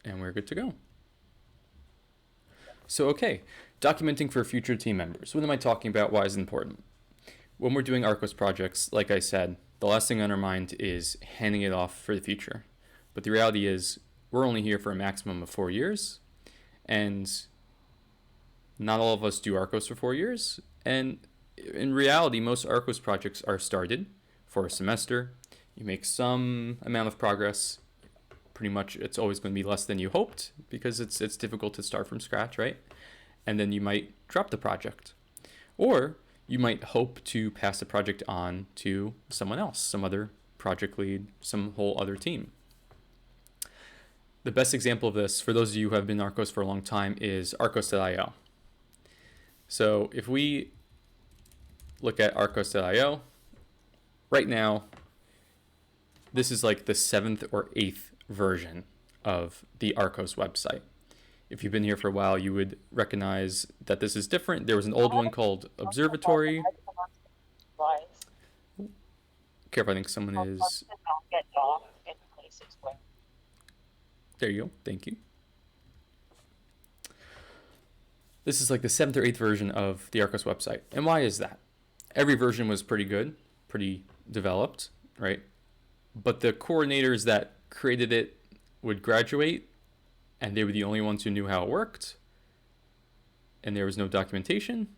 And we're good to go. So, okay, documenting for future team members. What am I talking about? Why is it important? When we're doing RCOS projects, like I said, the last thing on our mind is handing it off for the future. But the reality is we're only here for a maximum of 4 years, and not all of us do RCOS for 4 years. And in reality, most RCOS projects are started for a semester. You make some amount of progress. Pretty much it's always going to be less than you hoped because it's difficult to start from scratch, right? And then you might drop the project. Or you might hope to pass the project on to someone else, some other project lead, some whole other team. The best example of this, for those of you who have been in RCOS for a long time, is RCOS.io. So if we look at RCOS.io, right now, this is like the 7th or 8th version of the RCOS website. If you've been here for a while, you would recognize that this is different. There was an old one called Observatory. Careful, I think someone is... There you go, thank you. This is like the 7th or 8th version of the RCOS website. And why is that? Every version was pretty good, pretty developed, right? But the coordinators that created it would graduate, and they were the only ones who knew how it worked, and there was no documentation,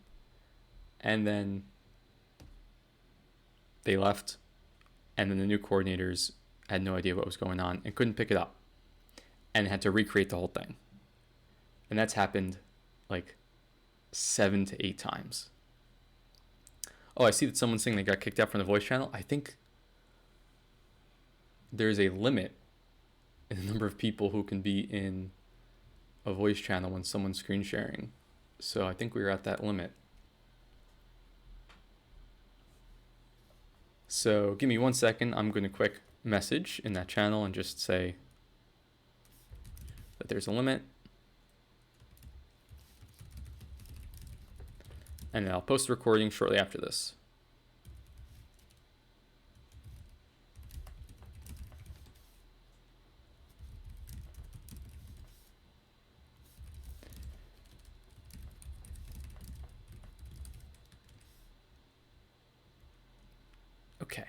and then they left, and then the new coordinators had no idea what was going on and couldn't pick it up, and had to recreate the whole thing. And that's happened like 7 to 8 times. Oh, I see that someone's saying they got kicked out from the voice channel. I think there's a limit in the number of people who can be in a voice channel when someone's screen sharing. So I think we're at that limit. So give me 1 second. I'm going to quick message in that channel and just say that there's a limit. And then I'll post the recording shortly after this. Okay.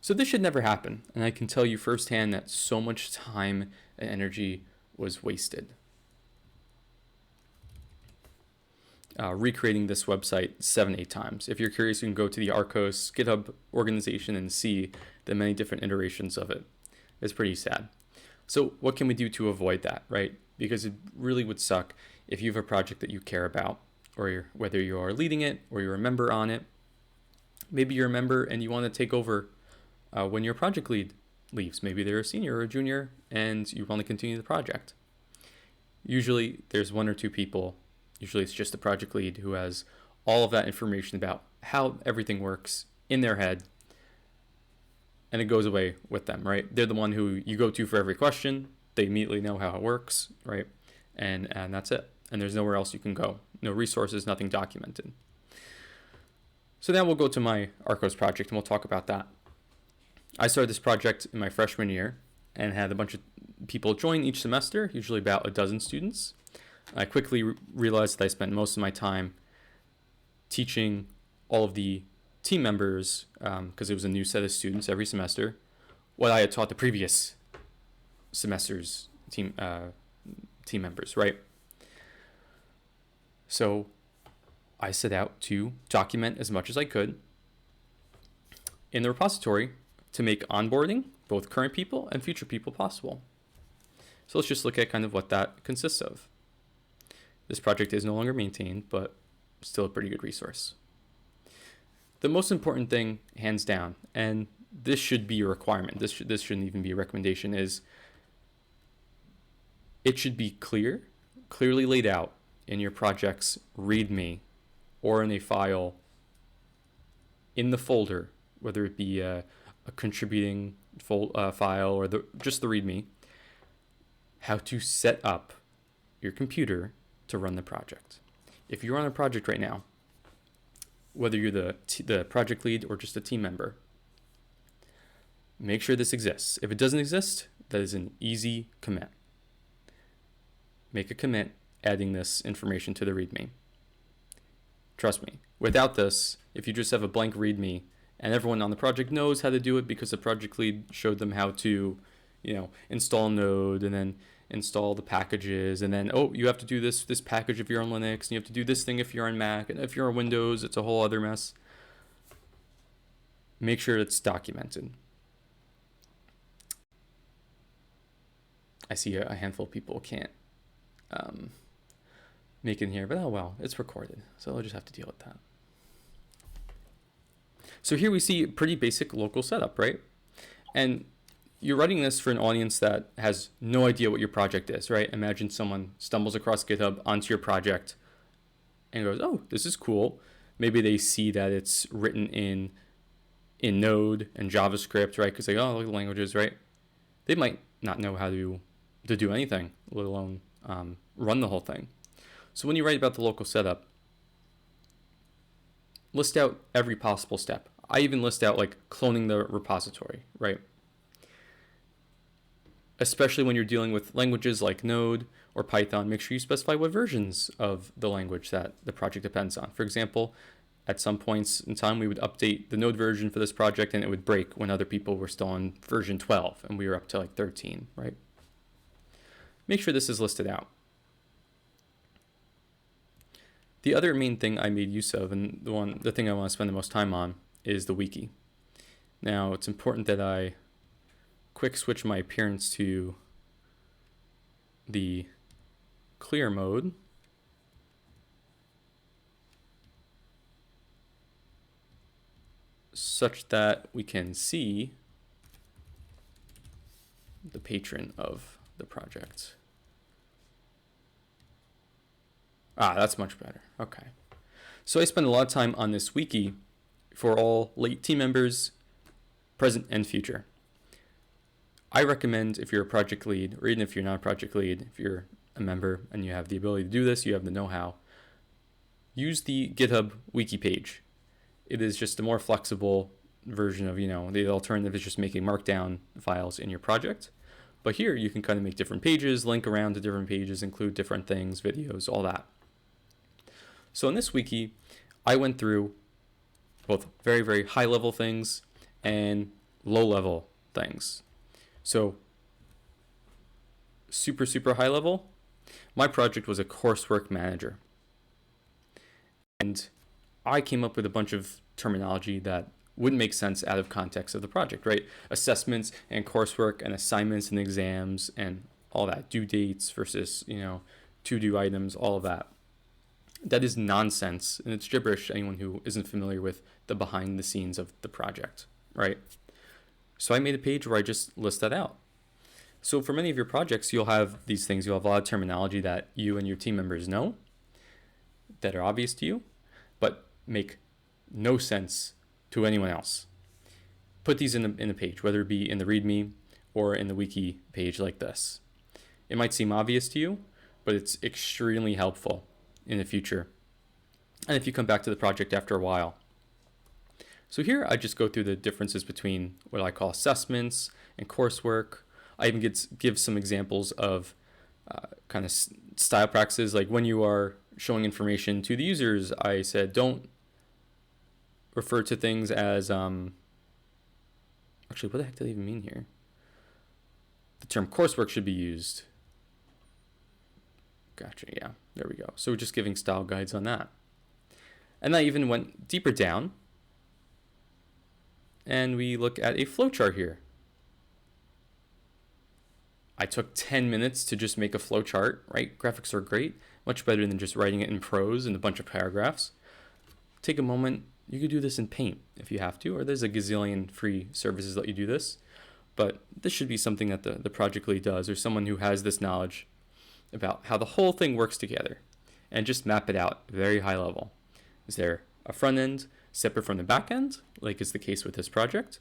So this should never happen, and I can tell you firsthand that so much time and energy was wasted. Recreating this website 7, 8 times. If you're curious, you can go to the RCOS GitHub organization and see the many different iterations of it. It's pretty sad. So what can we do to avoid that, right? Because it really would suck if you have a project that you care about, or whether you are leading it or you're a member on it. Maybe you're a member and you want to take over when your project lead leaves. Maybe they're a senior or a junior and you want to continue the project. Usually there's 1 or 2 people. Usually it's just the project lead who has all of that information about how everything works in their head, and it goes away with them, right? They're the one who you go to for every question. They immediately know how it works, right? And that's it. And there's nowhere else you can go. No resources, nothing documented. So now we'll go to my RCOS project and we'll talk about that. I started this project in my freshman year and had a bunch of people join each semester, usually about a dozen students. I quickly realized that I spent most of my time teaching all of the team members, because it was a new set of students every semester, what I had taught the previous semester's team members, right? So I set out to document as much as I could in the repository to make onboarding both current people and future people possible. So let's just look at kind of what that consists of. This project is no longer maintained, but still a pretty good resource. The most important thing, hands down, and this should be a requirement, this shouldn't even be a recommendation, is it should be clearly laid out in your project's README or in a file in the folder, whether it be a contributing file or just the README, how to set up your computer to run the project. If you're on a project right now, whether you're the project lead or just a team member, make sure this exists. If it doesn't exist, that is an easy commit. Make a commit adding this information to the README. Trust me, without this, if you just have a blank README and everyone on the project knows how to do it because the project lead showed them how to, install Node and then install the packages, and then, oh, you have to do this package if you're on Linux, and you have to do this thing if you're on Mac, and if you're on Windows, it's a whole other mess. Make sure it's documented. I see a handful of people can't make it in here, but oh well, it's recorded, so I'll just have to deal with that. So here we see pretty basic local setup, right? And you're writing this for an audience that has no idea what your project is, right? Imagine someone stumbles across GitHub onto your project and goes, oh, this is cool. Maybe they see that it's written in Node and JavaScript, right? Because they look at the languages, right? They might not know how to do anything, let alone run the whole thing. So when you write about the local setup, list out every possible step. I even list out like cloning the repository, right? Especially when you're dealing with languages like Node or Python, make sure you specify what versions of the language that the project depends on. For example, at some points in time, we would update the Node version for this project and it would break when other people were still on version 12 and we were up to like 13, right? Make sure this is listed out. The other main thing I made use of, and the thing I want to spend the most time on, is the wiki. Now, it's important that I quick switch my appearance to the clear mode. Such that we can see the patron of the project. That's much better. Okay. So I spend a lot of time on this wiki for all late team members, present and future. I recommend, if you're a project lead, or even if you're not a project lead, if you're a member and you have the ability to do this, you have the know-how, use the GitHub Wiki page. It is just a more flexible version of, the alternative is just making markdown files in your project. But here you can kind of make different pages, link around to different pages, include different things, videos, all that. So in this wiki, I went through both very, very high-level things and low-level things. So super, super high level, my project was a coursework manager. And I came up with a bunch of terminology that wouldn't make sense out of context of the project, right? Assessments and coursework and assignments and exams and all that, due dates versus, to-do items, all of that. That is nonsense, and it's gibberish to anyone who isn't familiar with the behind the scenes of the project, right? So I made a page where I just list that out. So for many of your projects, you'll have these things. You'll have a lot of terminology that you and your team members know, that are obvious to you, but make no sense to anyone else. Put these in the page, whether it be in the README or in the wiki page like this. It might seem obvious to you, but it's extremely helpful in the future. And if you come back to the project after a while. So here I just go through the differences between what I call assessments and coursework. I even give some examples of kind of style practices, like when you are showing information to the users, I said don't refer to things as, actually what the heck did I even mean here? The term coursework should be used. Gotcha, yeah, there we go. So we're just giving style guides on that. And I even went deeper down and we look at a flowchart here. I took 10 minutes to just make a flowchart, right? Graphics are great, much better than just writing it in prose in a bunch of paragraphs. Take a moment. You could do this in Paint if you have to, or there's a gazillion free services that you do this. But this should be something that the project lead does, or someone who has this knowledge about how the whole thing works together, and just map it out very high level. Is there a front end separate from the back end, like is the case with this project?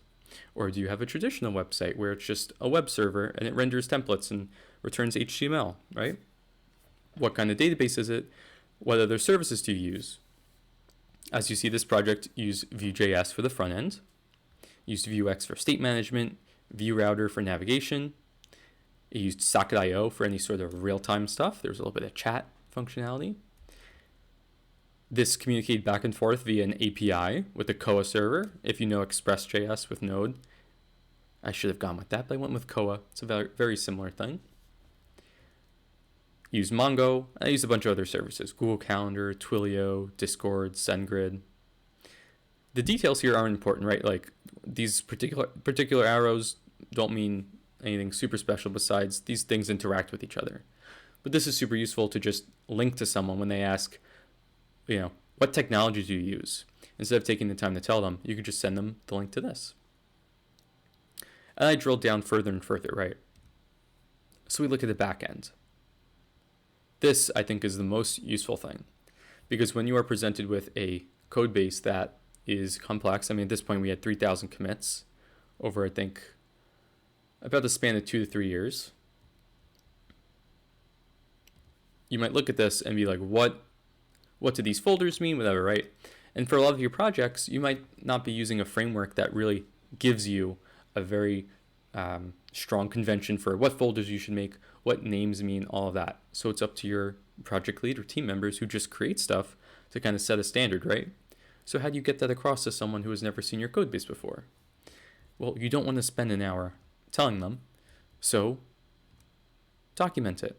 Or do you have a traditional website where it's just a web server and it renders templates and returns HTML, right? What kind of database is it? What other services do you use? As you see, this project used Vue.js for the front end, used Vuex for state management, ViewRouter for navigation, It used Socket.io for any sort of real-time stuff. There was a little bit of chat functionality. This communicated back and forth via an API with the Koa server. If you know Express.js with Node, I should have gone with that, but I went with Koa. It's a very, very similar thing. Use Mongo. I used a bunch of other services: Google Calendar, Twilio, Discord, SendGrid. The details here aren't important, right? Like these particular arrows don't mean anything super special besides these things interact with each other. But this is super useful to just link to someone when they ask, what technology do you use? Instead of taking the time to tell them, you could just send them the link to this. And I drilled down further and further, right? So we look at the back end. This, I think, is the most useful thing, because when you are presented with a code base that is complex, at this point we had 3,000 commits over, I think, about the span of 2 to 3 years. You might look at this and be like, what do these folders mean, whatever, right? And for a lot of your projects, you might not be using a framework that really gives you a very strong convention for what folders you should make, what names mean, all of that. So it's up to your project lead or team members who just create stuff to kind of set a standard, right? So how do you get that across to someone who has never seen your code base before? Well, you don't want to spend an hour telling them, so document it.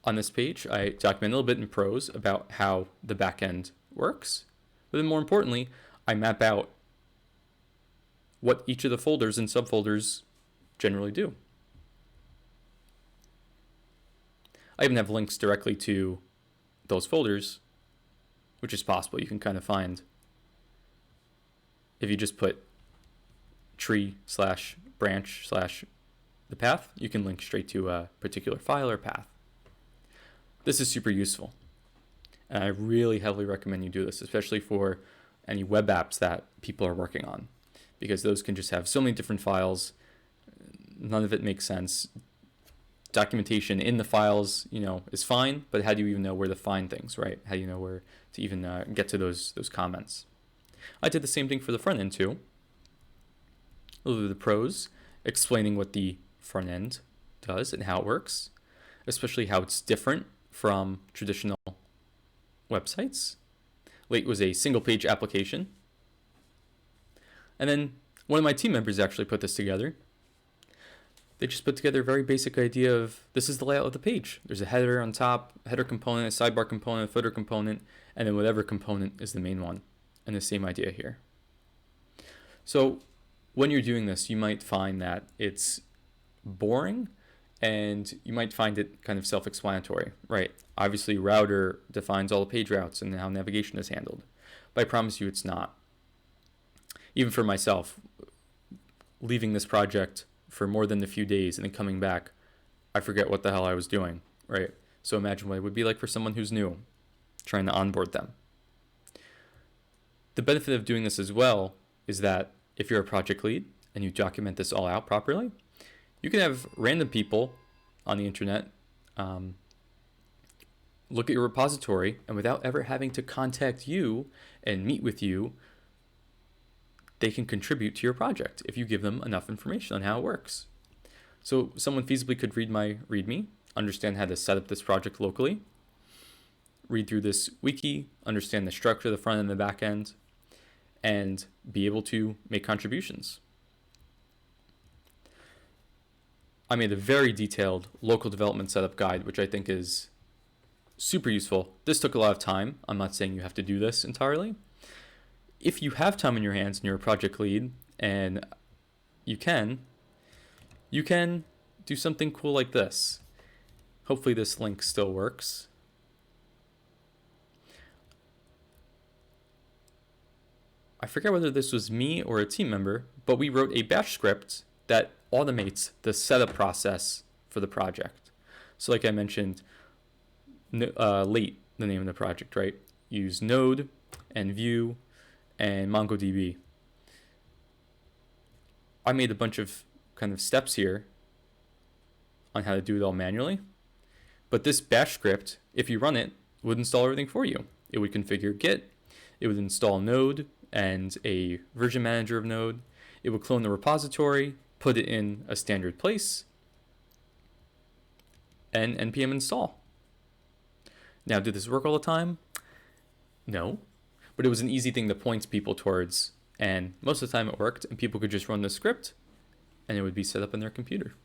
On this page, I document a little bit in prose about how the backend works, but then more importantly, I map out what each of the folders and subfolders generally do. I even have links directly to those folders, which is possible. You can kind of find, if you just put tree/branch/the path, you can link straight to a particular file or path. This is super useful, and I really heavily recommend you do this, especially for any web apps that people are working on, because those can just have so many different files. None of it makes sense. Documentation in the files, is fine, but how do you even know where to find things, right? How do you know where to even get to those comments? I did the same thing for the front end too. A little bit of the pros, explaining what the front end does and how it works, especially how it's different from traditional websites. Late was a single page application. And then one of my team members actually put this together. They just put together a very basic idea of, this is the layout of the page. There's a header on top, a header component, a sidebar component, a footer component, and then whatever component is the main one. And the same idea here. So when you're doing this, you might find that it's boring, and you might find it kind of self-explanatory, right? Obviously, router defines all the page routes and how navigation is handled. But I promise you it's not. Even for myself, leaving this project for more than a few days and then coming back, I forget what the hell I was doing, right? So imagine what it would be like for someone who's new, trying to onboard them. The benefit of doing this as well is that if you're a project lead and you document this all out properly, you can have random people on the internet look at your repository, and without ever having to contact you and meet with you, they can contribute to your project if you give them enough information on how it works. So someone feasibly could read my README, understand how to set up this project locally, read through this wiki, understand the structure of the front and the back end, and be able to make contributions. I made a very detailed local development setup guide, which I think is super useful. This took a lot of time. I'm not saying you have to do this entirely. If you have time in your hands and you're a project lead, and you can do something cool like this. Hopefully this link still works. I forget whether this was me or a team member, but we wrote a bash script that automates the setup process for the project. So like I mentioned, late, the name of the project, right? Use Node and Vue and MongoDB. I made a bunch of kind of steps here on how to do it all manually. But this bash script, if you run it, would install everything for you. It would configure Git. It would install Node and a version manager of Node. It would clone the repository. put it in a standard place, and npm install. Now, did this work all the time? No, but it was an easy thing to point people towards, and most of the time it worked, and people could just run the script, and it would be set up on their computer.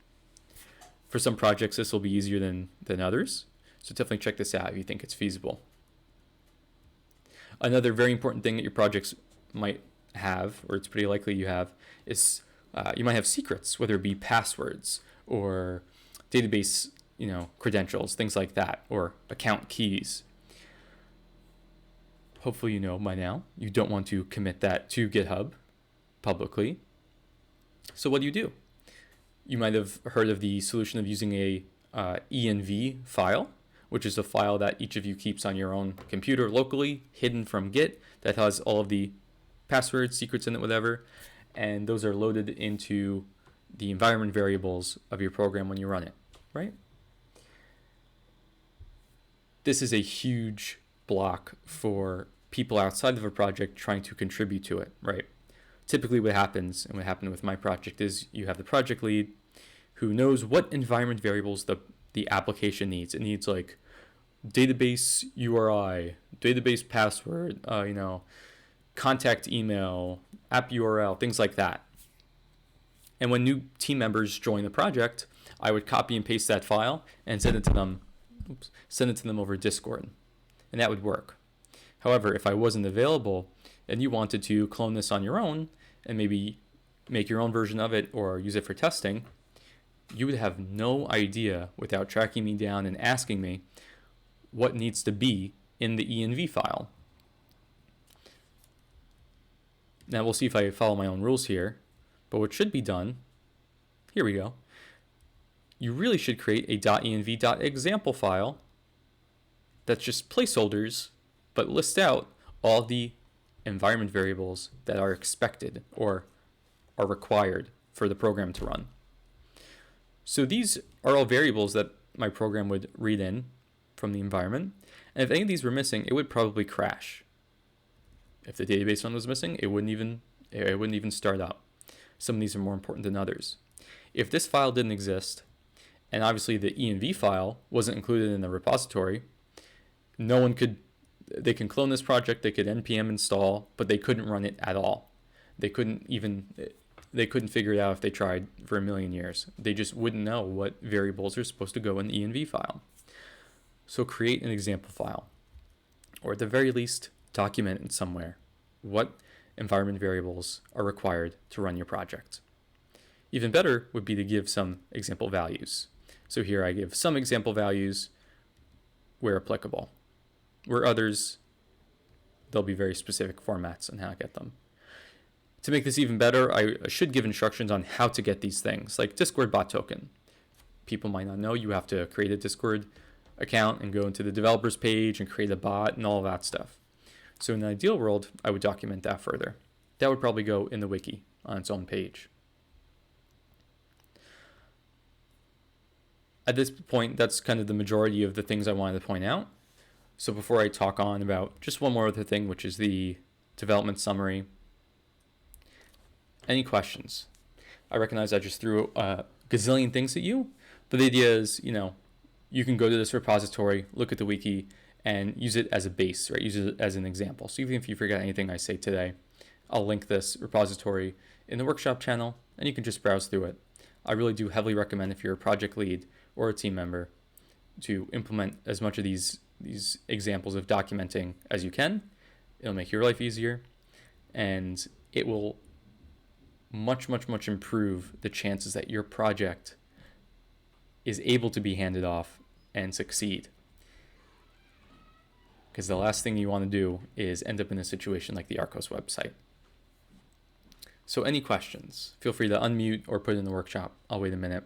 For some projects, this will be easier than others, so definitely check this out if you think it's feasible. Another very important thing that your projects might have, or it's pretty likely you have, is you might have secrets, whether it be passwords or database credentials, things like that, or account keys. Hopefully you know by now you don't want to commit that to GitHub publicly. So what do? You might have heard of the solution of using a env file, which is a file that each of you keeps on your own computer locally, hidden from Git, that has all of the passwords, secrets in it, whatever, and those are loaded into the environment variables of your program when you run it, right? This is a huge block for people outside of a project trying to contribute to it, right? Typically what happens, and what happened with my project, is you have the project lead who knows what environment variables the application needs. It needs like database URI, database password, contact email, app URL, things like that. And when new team members join the project, I would copy and paste that file and send it to them over Discord, and that would work. However, if I wasn't available and you wanted to clone this on your own and maybe make your own version of it or use it for testing, you would have no idea without tracking me down and asking me what needs to be in the env file. Now we'll see if I follow my own rules here, but what should be done, here we go. You really should create a .env.example file that's just placeholders, but lists out all the environment variables that are expected or are required for the program to run. So these are all variables that my program would read in from the environment, and if any of these were missing, it would probably crash. If the database one was missing, it wouldn't even start up. Some of these are more important than others. If this file didn't exist, and obviously the env file wasn't included in the repository, they can clone this project, they could npm install, but they couldn't run it at all. They couldn't figure it out if they tried for a million years. They just wouldn't know what variables are supposed to go in the env file. So create an example file, or at the very least, document it somewhere what environment variables are required to run your project. Even better would be to give some example values. So here I give some example values where applicable. Where others, there'll be very specific formats on how to get them. To make this even better, I should give instructions on how to get these things, like Discord bot token. People might not know you have to create a Discord account and go into the developers page and create a bot and all that stuff. So in the ideal world, I would document that further. That would probably go in the wiki on its own page. At this point, that's kind of the majority of the things I wanted to point out. So before I talk on about just one more other thing, which is the development summary, any questions? I recognize I just threw a gazillion things at you, but the idea is, you can go to this repository, look at the wiki, and use it as a base, right? Use it as an example. So even if you forget anything I say today, I'll link this repository in the workshop channel, and you can just browse through it. I really do heavily recommend, if you're a project lead or a team member, to implement as much of these examples of documenting as you can. It'll make your life easier, and it will much improve the chances that your project is able to be handed off and succeed. Because the last thing you want to do is end up in a situation like the RCOS website. So any questions? Feel free to unmute or put it in the workshop. I'll wait a minute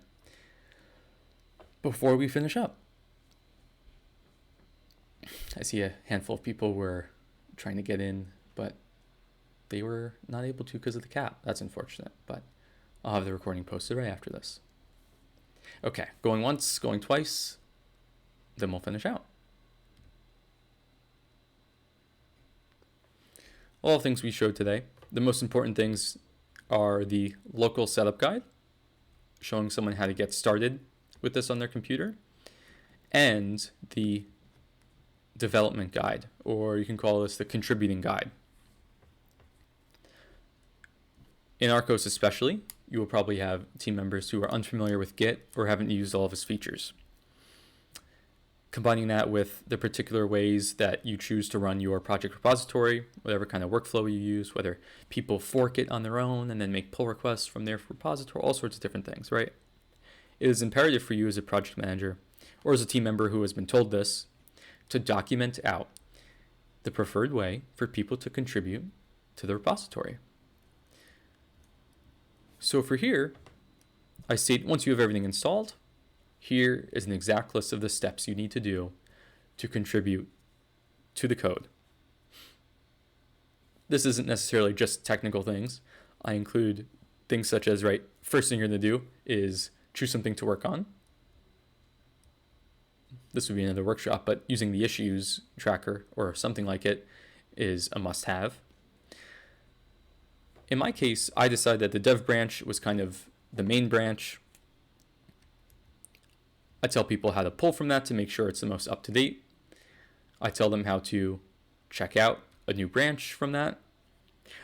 before we finish up. I see a handful of people were trying to get in, but they were not able to because of the cap. That's unfortunate, but I'll have the recording posted right after this. Okay, going once, going twice, then we'll finish out. All the things we showed today. The most important things are the local setup guide, showing someone how to get started with this on their computer, and the development guide, or you can call this the contributing guide. In RCOS especially, you will probably have team members who are unfamiliar with Git or haven't used all of its features. Combining that with the particular ways that you choose to run your project repository, whatever kind of workflow you use, whether people fork it on their own and then make pull requests from their repository, all sorts of different things, right? It is imperative for you as a project manager or as a team member who has been told this to document out the preferred way for people to contribute to the repository. So for here, I state once you have everything installed, here is an exact list of the steps you need to do to contribute to the code. This isn't necessarily just technical things. I include things such as, right, first thing you're going to do is choose something to work on. This would be another workshop, but using the issues tracker or something like it is a must-have. In my case, I decided that the dev branch was kind of the main branch. I tell people how to pull from that to make sure it's the most up-to-date. I tell them how to check out a new branch from that.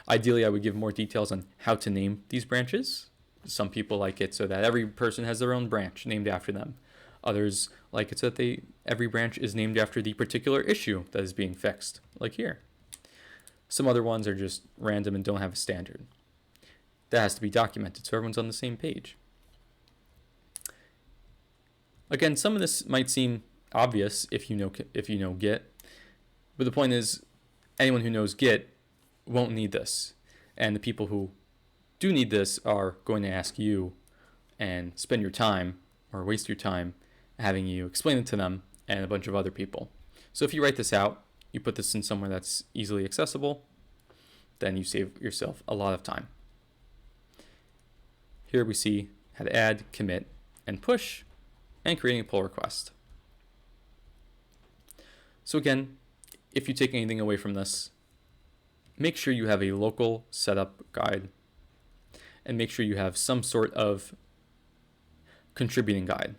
Ideally, I would give more details on how to name these branches. Some people like it so that every person has their own branch named after them. Others like it so that every branch is named after the particular issue that is being fixed, like here. Some other ones are just random and don't have a standard. That has to be documented so everyone's on the same page. Again, some of this might seem obvious if you know Git, but the point is anyone who knows Git won't need this. And the people who do need this are going to ask you and spend your time or waste your time having you explain it to them and a bunch of other people. So if you write this out, you put this in somewhere that's easily accessible, then you save yourself a lot of time. Here we see how to add, commit, and push, and creating a pull request. So again, if you take anything away from this, make sure you have a local setup guide and make sure you have some sort of contributing guide.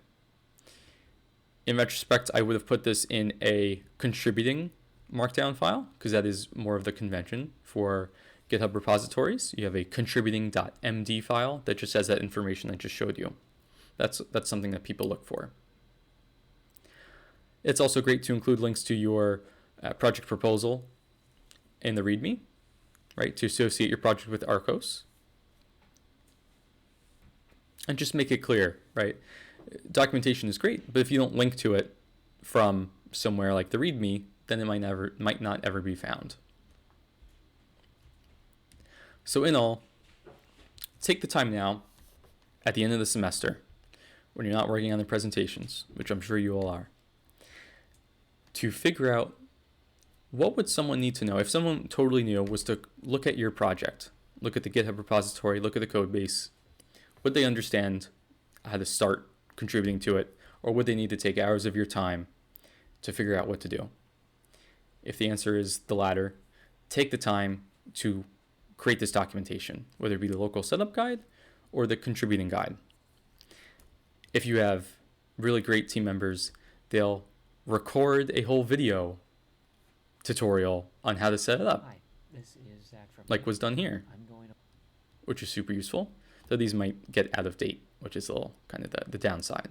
In retrospect, I would have put this in a contributing markdown file because that is more of the convention for GitHub repositories. You have a contributing.md file that just has that information I just showed you. That's something that people look for. It's also great to include links to your project proposal in the README, right, to associate your project with RCOS. And just make it clear, right? Documentation is great, but if you don't link to it from somewhere like the README, then it might not ever be found. So in all, take the time now at the end of the semester when you're not working on the presentations, which I'm sure you all are, to figure out what would someone need to know. If someone totally new was to look at your project, look at the GitHub repository, look at the code base, would they understand how to start contributing to it, or would they need to take hours of your time to figure out what to do? If the answer is the latter, take the time to create this documentation, whether it be the local setup guide or the contributing guide. If you have really great team members, they'll record a whole video tutorial on how to set it up. Hi, this is Zach from like was done here, which is super useful. So these might get out of date, which is a little kind of the downside.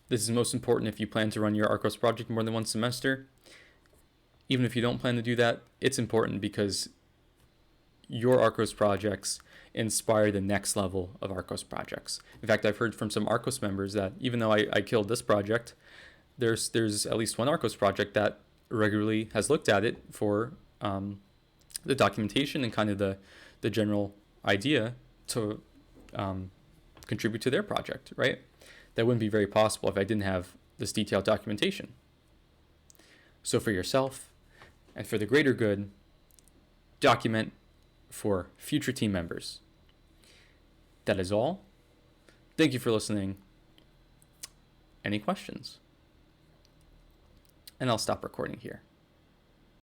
This is most important if you plan to run your RCOS project more than one semester. Even if you don't plan to do that, it's important because your RCOS projects inspire the next level of RCOS projects. In fact, I've heard from some RCOS members that even though I killed this project, there's at least one RCOS project that regularly has looked at it for the documentation and kind of the general idea to contribute to their project, right? That wouldn't be very possible if I didn't have this detailed documentation. So for yourself and for the greater good, document for future team members. That is all. Thank you for listening. Any questions? And I'll stop recording here.